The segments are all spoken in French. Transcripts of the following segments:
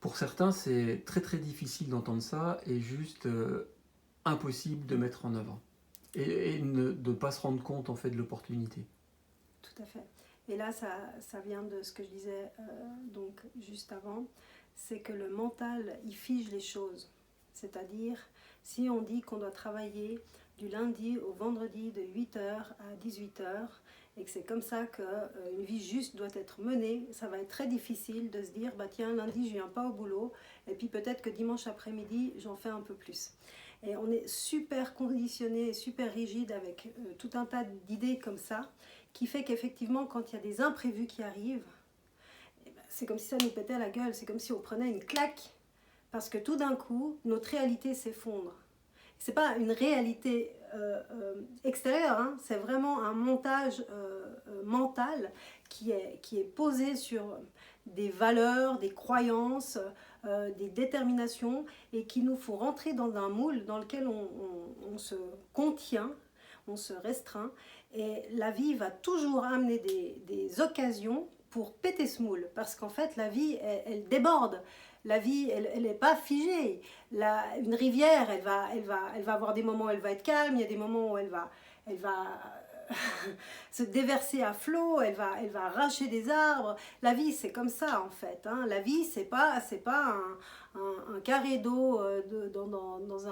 Pour certains, c'est très très difficile d'entendre ça et juste impossible de mettre en œuvre. Et de ne pas se rendre compte en fait de l'opportunité. Tout à fait. Et là, ça vient de ce que je disais donc juste avant, c'est que le mental, il fige les choses. C'est-à-dire, si on dit qu'on doit travailler du lundi au vendredi de 8 heures à 18 heures, et que c'est comme ça qu'une vie juste doit être menée, ça va être très difficile de se dire, bah tiens, lundi, je viens pas au boulot, et puis peut-être que dimanche après-midi, j'en fais un peu plus. Et on est super conditionné et super rigide avec tout un tas d'idées comme ça, qui fait qu'effectivement, quand il y a des imprévus qui arrivent, eh ben, c'est comme si ça nous pétait à la gueule, c'est comme si on prenait une claque, parce que tout d'un coup, notre réalité s'effondre. C'est pas une réalité extérieure, hein, c'est vraiment un montage mental qui est posé sur des valeurs, des croyances, des déterminations, et qui nous font rentrer dans un moule dans lequel on se contient, on se restreint, et la vie va toujours amener des occasions pour péter ce moule, parce qu'en fait la vie elle déborde. La vie, elle n'est pas figée. Une rivière, elle va avoir des moments où elle va être calme, il y a des moments où elle va se déverser à flot, elle va arracher des arbres. La vie, c'est comme ça en fait. Hein. La vie, c'est pas un carré d'eau dans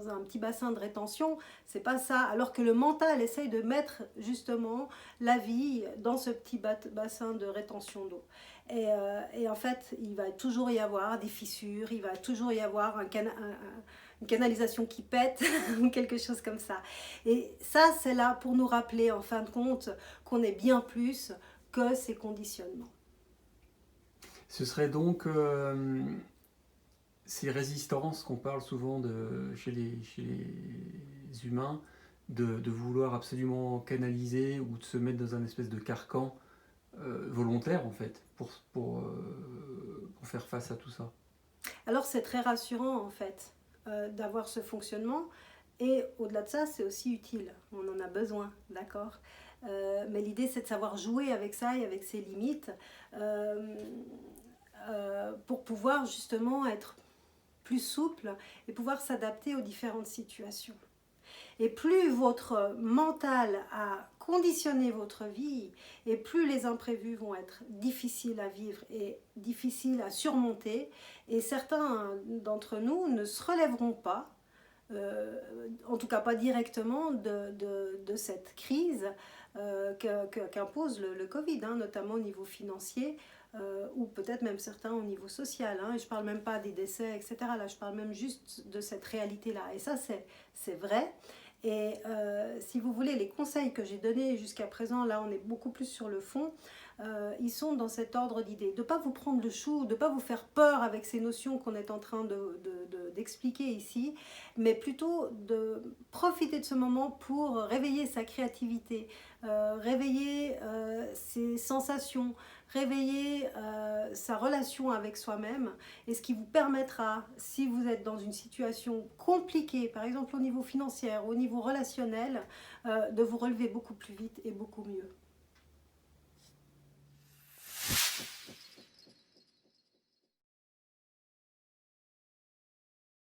un petit bassin de rétention. C'est pas ça. Alors que le mental essaye de mettre justement la vie dans ce petit bassin de rétention d'eau. Et en fait, il va toujours y avoir des fissures, il va toujours y avoir une canalisation qui pète, ou quelque chose comme ça. Et ça, c'est là pour nous rappeler, en fin de compte, qu'on est bien plus que ces conditionnements. Ce serait donc ces résistances qu'on parle souvent chez les humains, de vouloir absolument canaliser ou de se mettre dans un espèce de carcan volontaire en fait, pour faire face à tout ça. Alors, c'est très rassurant, en fait, d'avoir ce fonctionnement. Et au-delà de ça, c'est aussi utile. On en a besoin, d'accord. Mais l'idée, c'est de savoir jouer avec ça et avec ses limites euh, pour pouvoir justement être plus souple et pouvoir s'adapter aux différentes situations. Et plus votre mental a conditionné votre vie, et plus les imprévus vont être difficiles à vivre et difficiles à surmonter. Et certains d'entre nous ne se relèveront pas, en tout cas pas directement, de cette crise qu'impose le Covid, hein, notamment au niveau financier, ou peut-être même certains au niveau social. Hein, et je ne parle même pas des décès, etc. Là, je parle même juste de cette réalité-là. Et ça, c'est vrai. Et si vous voulez, les conseils que j'ai donnés jusqu'à présent, là on est beaucoup plus sur le fond, ils sont dans cet ordre d'idées. De ne pas vous prendre le chou, de ne pas vous faire peur avec ces notions qu'on est en train d'expliquer ici, mais plutôt de profiter de ce moment pour réveiller sa créativité, réveiller ses sensations, réveiller sa relation avec soi-même, et ce qui vous permettra, si vous êtes dans une situation compliquée, par exemple au niveau financier, au niveau relationnel, de vous relever beaucoup plus vite et beaucoup mieux.